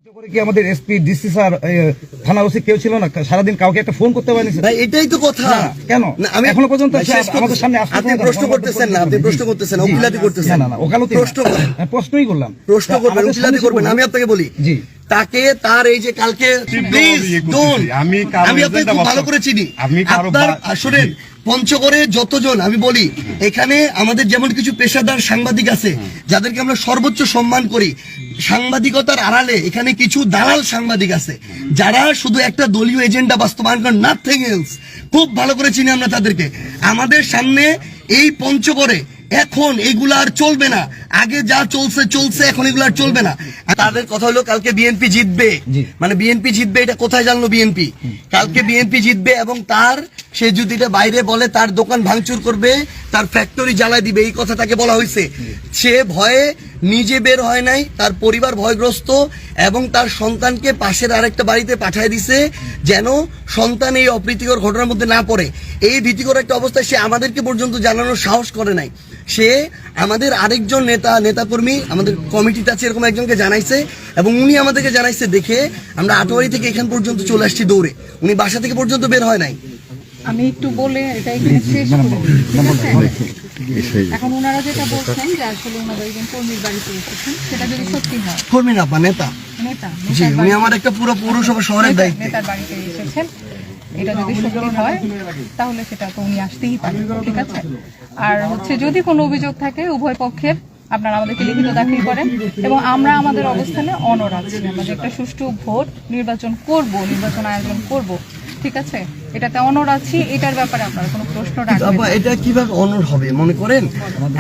কি আমাদের SP DC sir থানা ওসি কেউ ছিল না? সারাদিন কাউকে একটা ফোন করতে পারেনি ভাই, এটাই তো কথা। কেন আমি এখনো পর্যন্ত আমাদের সামনে আপনি প্রশ্ন করতেছেন না, আপনি প্রশ্ন করতেছেন, ওকিলাতি করতেছেন। না, ওকালতি প্রশ্ন করেন, প্রশ্নই করলাম, প্রশ্ন করবেন, ওকিলাতি করবেন। আমি আপনাকে বলি, জি, তাকে তার এই যে কালকে প্লিজ ডোন্ট, আমি আপনাকে খুব ভালো করে চিনি। আপনার আসলে পঞ্চগড়ে যতজন, আমি বলি এখানে আমাদের যেমন কিছু পেশাদার সাংবাদিক আছে যাদেরকে আমরা সর্বোচ্চ সম্মান করি, সাংবাদিকতার আড়ালে এখানে কিছু দালাল সাংবাদিক আছে যারা শুধু একটা দলীয় এজেন্ডা বাস্তবায়ন করেন, নাথিং এলস। খুব ভালো করে চিনি আমরা তাদেরকে। আমাদের সামনে এই পঞ্চগড়ে এখন এগুলা আর চলবে না, আগে যা চলছে চলছে, এখন এগুলো আর চলবে না। তাদের কথা হলো কালকে বিএনপি জিতবে, মানে বিএনপি জিতবে, এটা কোথায় জানলো বিএনপি? কালকে বিএনপি জিতবে এবং তার সে যদি এটা বাইরে বলে তার দোকান ভাঙচুর করবে, তার ফ্যাক্টরি জ্বালায় দিবে, এই কথা তাকে বলা হয়েছে। সে ভয়ে নিজে বের হয় নাই, তার পরিবার ভয়গ্রস্ত এবং তার সন্তানকে পাশের আরেকটা বাড়িতে পাঠিয়ে দিছে যেন সন্তান এই অপ্রীতিকর ঘটনার মধ্যে না পড়ে। এই ভীতিকর একটা অবস্থায় সে আমাদেরকে পর্যন্ত জানানোর সাহস করে নাই। সে আমাদের আরেকজন নেতাকর্মী আমাদের কমিটিতে আছে এরকম একজনকে জানাইছে এবং উনি আমাদেরকে জানাইছে দেখে আমরা আটোয়ারি থেকে এখান পর্যন্ত চলে আসছি দৌড়ে। উনি বাসা থেকে পর্যন্ত বের হয় নাই। আমি একটু বলে এটা এখানে শেষ করি, ঠিক আছে? এখন ওনারা যেটা বলছেন যে আসলে ওনারা একজন কর্মীর বাড়িতে এসেছেন, সেটা যদি সত্যি হয়, কর্মী না, নেতা, জি, উনি আমার একটা পুরো পৌরসভা শহরের দায়িত্ব, নেতার বাড়িতে এসেছেন, এটা যদি সত্যি হয় তাহলে সেটা তো উনি আসতেই পারেন, ঠিক আছে? আর হচ্ছে যদি কোনো অভিযোগ থাকে উভয় পক্ষের, আপনারা আমাদেরকে লিখিত দাখিল করেন এবং আমরা আমাদের অবস্থানে অনড় আছি। আমাদের একটা সুষ্ঠু ভোট নির্বাচন করব, নির্বাচন আয়োজন করব, ঠিক আছে? এটাতে অনড় আছি, এটার ব্যাপারে আপনারা কোনো প্রশ্ন রাখবেন না। এটা কিভাবে অনড় হবে? মনে করেন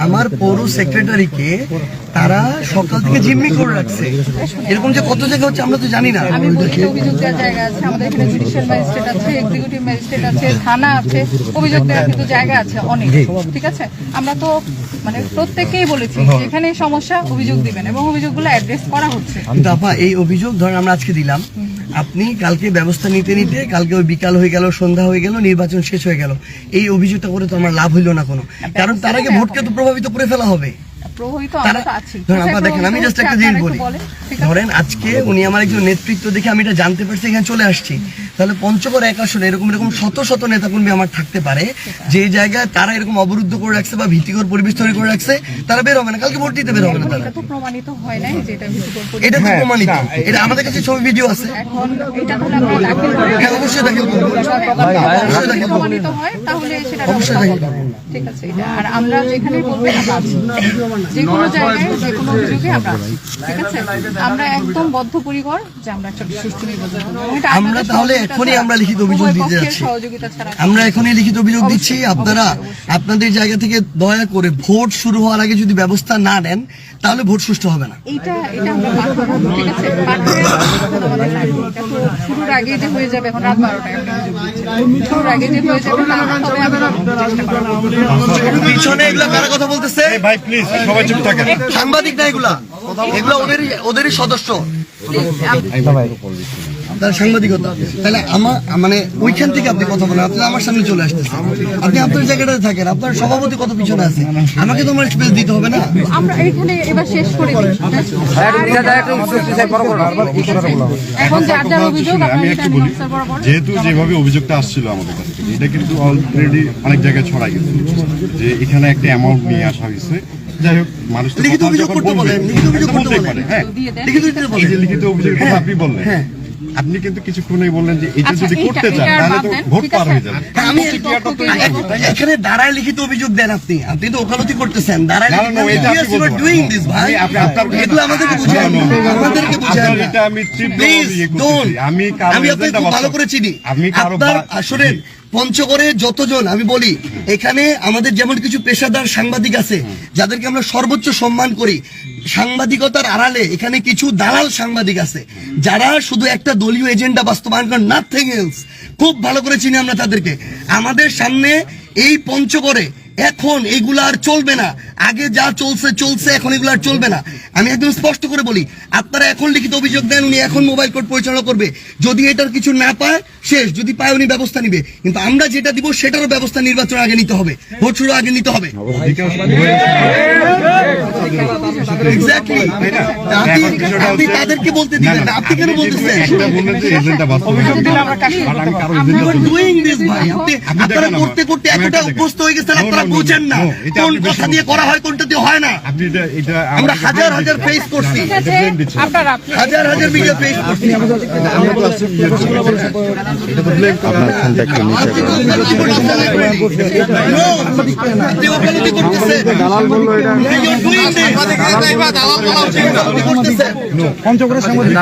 আমার পৌর সেক্রেটারিকে তারা সকাল থেকে জিম্মি করে রাখছে, এরকম যে কত জায়গা হচ্ছে আমরা তো জানি না। আমি বলি অভিযোগ দেওয়ার জায়গা আছে, আমাদের এখানে জুডিশিয়াল ম্যাজিস্ট্রেট আছে, এক্সিকিউটিভ ম্যাজিস্ট্রেট আছে, থানা আছে, অভিযোগ দেওয়ার কিন্তু জায়গা আছে অনেক, ঠিক আছে? আমরা তো মানে প্রত্যেককেই বলেছি এখানে সমস্যা, অভিযোগ দিবেন এবং অভিযোগগুলো অ্যাড্রেস করা হচ্ছে। কিন্তু আপা, এই অভিযোগ ধরেন আমরা আজকে দিলাম, আপনি কালকে ব্যবস্থা নিতে নিতে কালকে ওই বিকাল হয়ে গেল, সন্ধ্যা হয়ে গেল, নির্বাচন শেষ হয়ে গেল, এই অভিযোগটা করে তো আমার লাভ হইলো না কোনো, কারণ তার আগে ভোটকে তো প্রভাবিত করে ফেলা হবে। দেখেন, আমি জাস্ট একটা জিনিস বলি, ধরেন আজকে উনি আমার একজন নেতৃত্ব দেখে আমি এটা জানতে পারছি, এখানে চলে আসছি, তাহলে পঞ্চগড় এক আসনে এরকম শত শত নেতাকর্মী আমার থাকতে পারে যে জায়গায় তারা এরকম অবরুদ্ধ করে রাখছে বা ভীতিকর পরিবেশ তৈরি করে রাখছে, তারা বের হবে না, কালকে ভোট দিতে বের হবে না। এটা তো প্রমাণিত হয় নাই যে এটা ভীতিকর পরিবেশ, এটা তো প্রমাণিত, এটা আমাদের কাছে ছবি ভিডিও আছে। এখন এটা তাহলে আমরা দাখিল করব, হ্যাঁ অবশ্যই দাখিল করব, প্রমাণিত হয় তাহলে সেটা অবশ্যই দাখিল করব, ঠিক আছে? আর আমরা যেখানে বলবো আমরা আছি, যে কোনো জায়গায় যে কোনো অভিযোগে আমরা আছি, ঠিক আছে? আমরা একদম বদ্ধপরিকর যে আমরা একটা সুষ্ঠু নির্বাচন করব। আমরা তাহলে এখনই আমরা লিখিত অভিযোগ দিতে যাচ্ছি, সহযোগিতা ছাড়া আমরা এখনই লিখিত অভিযোগ দিচ্ছি। আপনারা আপনাদের জায়গা থেকে দয়া করে ভোট শুরু হওয়ার আগে যদি ব্যবস্থা না নেন তাহলে ভোট সুষ্ঠু হবে না। এটা আমরা পাঠাবো, ঠিক আছে? পাঠিয়ে আমাদের লাগবে, এটা তো শুরুর আগে যে হয়ে যাবে, এখন রাত 12টায় আপনি অভিযোগ দিচ্ছেন, শুরুর আগে যে হয়ে যাবে না, তবে আমরা চেষ্টা করব। পিছনে এগুলা কারা কথা বলতেছে? ভাই প্লিজ সবাই চুপ থাকেন, সাংবাদিক না এগুলা, এগুলা ওদেরই সদস্য, তার সাংবাদিকতা। তাহলে আমার মানে ওইখান থেকে আপনি কথা বলেন, আপনি আমার সামনে চলে আসতেছেন, আপনি আপনার জায়গাটাতে থাকেন, আপনার সভাপতি কত পিছনে আছে, আমাকে তো আমার স্পেস দিতে হবে না। আমরা এখানে এবার শেষ করে দিই, এখন যার যার অভিযোগ আমি একটু বলি, যেহেতু যেভাবে অভিযোগটা আসছিল আমাদের কাছ থেকে, এটা কিন্তু অলরেডি অনেক জায়গায় ছড়াই গেছে যে এখানে একটা অ্যামাউন্ট নিয়ে আসা হয়েছে। যাই হোক, মানুষ লিখিত অভিযোগ করতে বলেন, লিখিত অভিযোগ করতে বলেন, হ্যাঁ, লিখিত অভিযোগের কথা আপনি বললেন, আপনি কিন্তু কিছুক্ষণই বললেন যে এটা যদি করতে চান তাহলে তো ভোট পার হয়ে যাবে। আমি এখানে দাঁড়ায় লিখিত অভিযোগ দেন, আপনি তো ওকালতি করতেছেন, দাঁড়ায় ডুইং দিস ভাই, এগুলো আমাদেরকে বুঝান, আমাদেরকে বুঝান। আমি আপনাকে খুব ভালো করে চিনি, আপনার আসলে পঞ্চগড়ে যতজন, আমি বলি এখানে আমাদের যেমন কিছু পেশাদার সাংবাদিক আছে যাদেরকে আমরা সর্বোচ্চ সম্মান করি, সাংবাদিকতার আড়ালে এখানে কিছু দালাল সাংবাদিক আছে যারা শুধু একটা দলীয় এজেন্ডা বাস্তবায়ন করেন, নাথিং এলস। খুব ভালো করে চিনি আমরা তাদেরকে। আমাদের সামনে এই পঞ্চগড়ে এখন এগুলা আর চলবে না, আগে যা চলছে চলছে, এখন এগুলো আর চলবে না। আমি একদম স্পষ্ট করে বলি, আপনারা এখন লিখিত অভিযোগ দেন, উনি এখন মোবাইল কোর্ট পরিচালনা করবে, যদি এটার কিছু না পায় শেষ, যদি পায় উনি ব্যবস্থা নিবে, কিন্তু আমরা যেটা দিব সেটারও ব্যবস্থা নির্বাচন আগে নিতে হবে, ভোট শুরু আগে নিতে হবে। এক্স্যাক্টলি তাই না? আপনি এখন বিষয়টা আপনি হচ্ছে- তাদেরকে বলতে দিবেন না, আপনি কেন বলতেছেন? একটা বললেন যে এজেন্টটা বাস্তব অভিযোগ দিলে আমরা কাজ But আমি কারো You এজেন্টটা are doing this, ভাই। আপনারা দেখেন করতে করতে আমি এতটা একটা দেখেন। অভ্যস্ত হয়ে গেছেন, No, আপনারা no, no, বোঝেন না no, এটা কোন আপনি বেশি কথা দিয়ে বলছেন। করা হয়, কোনটা দিয়ে হয় না। আপনি এটা আমরা আমাকে হাজার blame হাজার দিচ্ছেন। ফেস করছি, ঠিক আছে blame দিচ্ছেন। আপনারা হাজার হাজার মিডিয়া ফেস করছি। আমরা তো আসলে এটা তো blame করা আপনি তো ওকালতি করতেছেন already. No, আপনি ওকালতি করতেছেন। You are doing this. ওকালতি করতেছেন। পঞ্চগড়ের সাংবাদিক